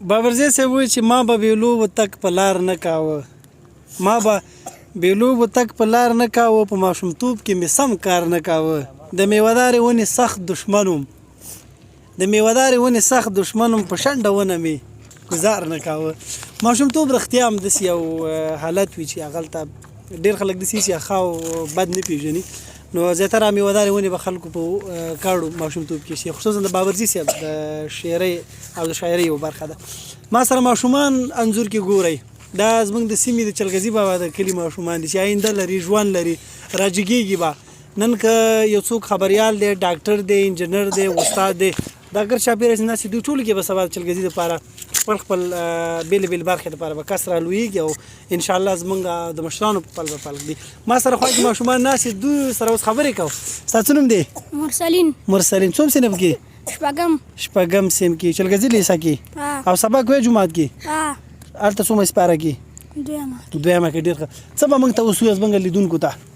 بابرزی صاحب وایي چې ما به بې لوبو تک په لار نه کاوه ما به بې لوبو تک په لار نه کاوه په ماشومتوب کې مې سم کار نه کاوه د میوهدارې ونې سخت دشمن وم د میوهدارې ونې سخت دشمن وم په شنډه ونه مې ګزار نه کاوه ماشومتوب رښتیا هم داسې یو حالت وي چې هغلته ډېر خلک داسې چې ښه او بد نه پېژني نو زیاتره میوهدارې ونې به خلکو په کاڼو ماشومتوب کې شي خصوصا د بابرزي صاحب د شعرۍ او د شاعرۍ یوه برخه ده ما سره ماشومان انځور کې ګورئ دا زموږ د سیمې د چلګزي بابا د کلي ماشومان دي چې آینده لري ژوند لري راجګېږي به نن که یو څوک خبریال دی ډاکټر دی انجینر دی استاد دی دا ګر چاپېره چې ناست دوی ټولو کې به سبا د چلګزي دپاره خپل بېلې بېلې برخې دپاره به کس رالویږي او انشاءالله زموږ د مشرانو په پل به پلک دي ما سره خوا کې ماشومان ناست دوی سره اوس خبرې کوو ستا څه نوم دی مرسلین څوم صنف کې شپږم صنف کې چلګزي لیسه کې او سبق وایې جومات کې هلته څومره سپاره کې دویمه کې ډېر ښه څه به موږ ته اوس وایې زموږ لیدونکو ته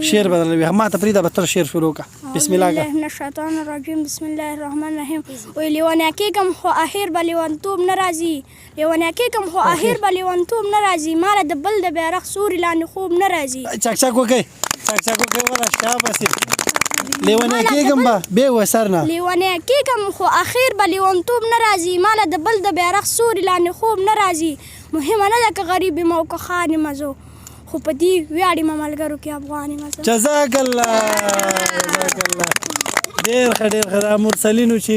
شعر بدل وي ما ته پرېږده به تر شعر شروع کړه بسم الله بالله من الشیطان الرجیم بسم الله الرحمن الرحیم وی لیونیا کېږم خو اخر به لیونتوب نه راځي لیونیا کېږم خو اخر به لیونتوب نه راځي ماله د بل د بیرغ سوري لاندې خوب نه راځي چک وکئ چک وکئ ولا شابه لیونیا کېږم به بې وسر نه لیونیا کېږم خو اخر به لیونتوب نه راځي ماله د بل د بیرغ سوري لاندې خوب نه راځي مهمه نه ده که غریب یم او که خان یم زه خو په دې ویاړې ملګرو کې افغان یم زه جزاک الله ډېر ښه ډېر ښه دا مرسلینو چې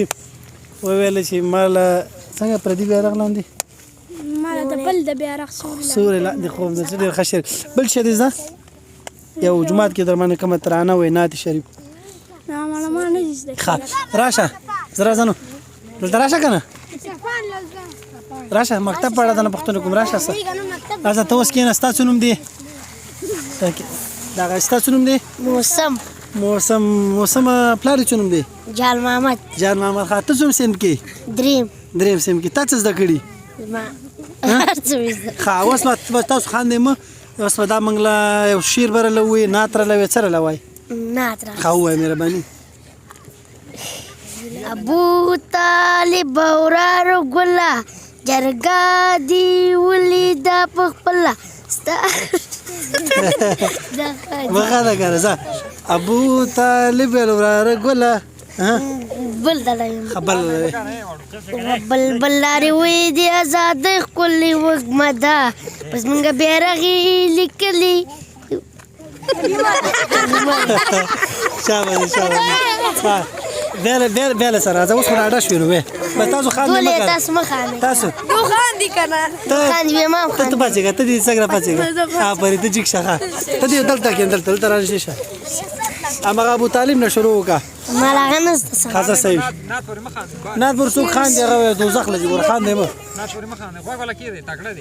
وویله چې ماله څنګه پردي بیرغ لاندې ماله د بل د بیرغ سوري لاندې خوب ده ډېر ښه شعر بل شعر یې زده یو جومات کې در باندې کومه ترانه وایي نعت شریف نه ماله ما نه دي زده ښه راشه زه راځه نو دلته راشه که نه راشه مکتب پړه ده نه پښتون کوم راشه راشه ته اوس کښېنه ستا څه نوم دی دغه ستا څه نوم دی موسم پلار دې څه نوم دی جال محمد ښه ته څوم صنف کې دریم صنف کې تا څه زده کړي ښه اوس به تاسو خاندئ مه اوس به دا موږ له یو شعر به راله ووایي نعت راله وایي څه راله وایي ښه ووایه مهرباني ابو طالب ورارو ګله جرګه دې ولیده په خپله مخه ده که نه ابو طالب وراره ګله بل لارې وې د ازادۍ ښکلې وږمه ده په زمونږ بیرغ یې لیکلي شابه بیا له سره راځه اوس خو ډاډه شوې نو وی تاسو خاندئ تاسو مه خاندئ تاسو خاندي که نه ته پاڅېږه ته دې څنګ را پاڅېږه آفرین ته جګ شه ښه ته دې دلته کښېن دلته راشې شه هماغه ابو طالب نه شروع وکړه ماله هغه نه زده ښه صحیح نعت پر څوک خاندي هغه دوزخ لږ ګوره خاندئ مه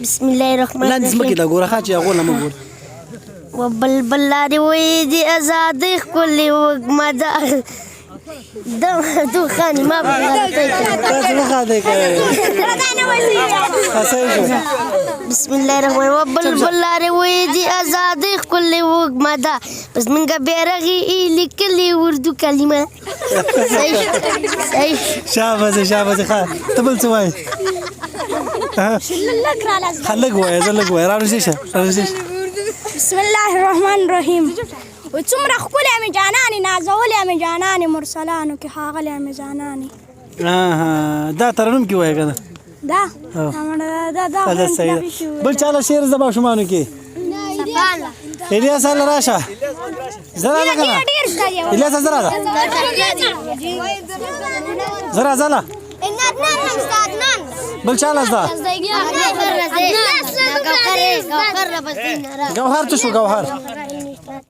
بسم الله الرحمن لاندې ځمکې ته ګوره ښه چې هغو نه مه ګوره وبل لارې وې د ازادۍ ښکلې وږمه ده دو خاني ما تاسو نه خاندئ بسم الله الرحمن الرحیم بل لارې وې د ازادۍ ښکلې وږمه ده په زمونږ بیرغ یې لیکلي اردو کلمه شابه ښه ته بل څه وایې ښه لږ وایه زه لږ وایه رانږدې شه بسم الله الرحمن الرحیم څومره ښکلې مې جانانې نازولې مې جانانې مرسلانو کې ښاغلې مې جانانې دا ترنم کې وایه که نه دا صحیح ده بل چا له شعر زده ماشومانو کې الیاس هله راشه زه راځه که نه الیاسه زه راځه زه راځه له بل چا له زده ګوهر څه شو ګوهر